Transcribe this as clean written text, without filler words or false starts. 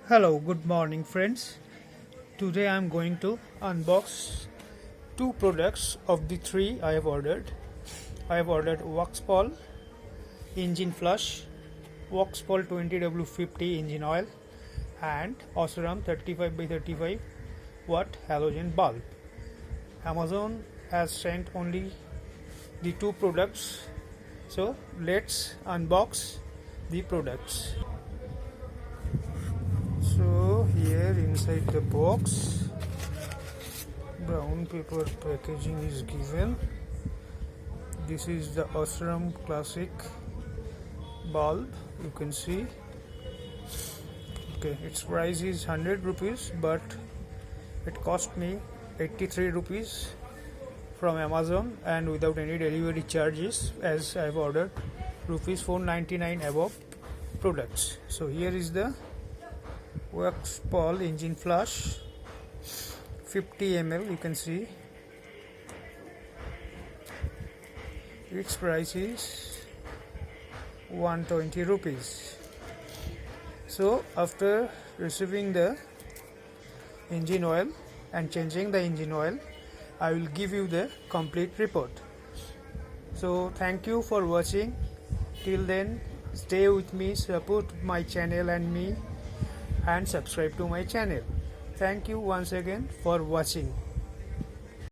Hello, good morning friends. Today I am going to unbox two products of the three I have ordered. I have ordered Waxpol engine flush, Waxpol 20W50 engine oil and Osram 35 by 35 watt halogen bulb. Amazon has sent only the two products, so let's unbox the products. So here inside the box, brown paper packaging is given. This is the Osram classic bulb, you can see. Okay, its price is 100 rupees, but it cost me 83 rupees from Amazon and without any delivery charges, as I have ordered rupees 499 above products. So here is the Waxpol engine flush 50 ml, you can see. Its price is 120 rupees. So after receiving the engine oil and changing the engine oil, I will give you the complete report. So thank you for watching. Till then, stay with me, support my channel and me, and subscribe to my channel. Thank you once again for watching.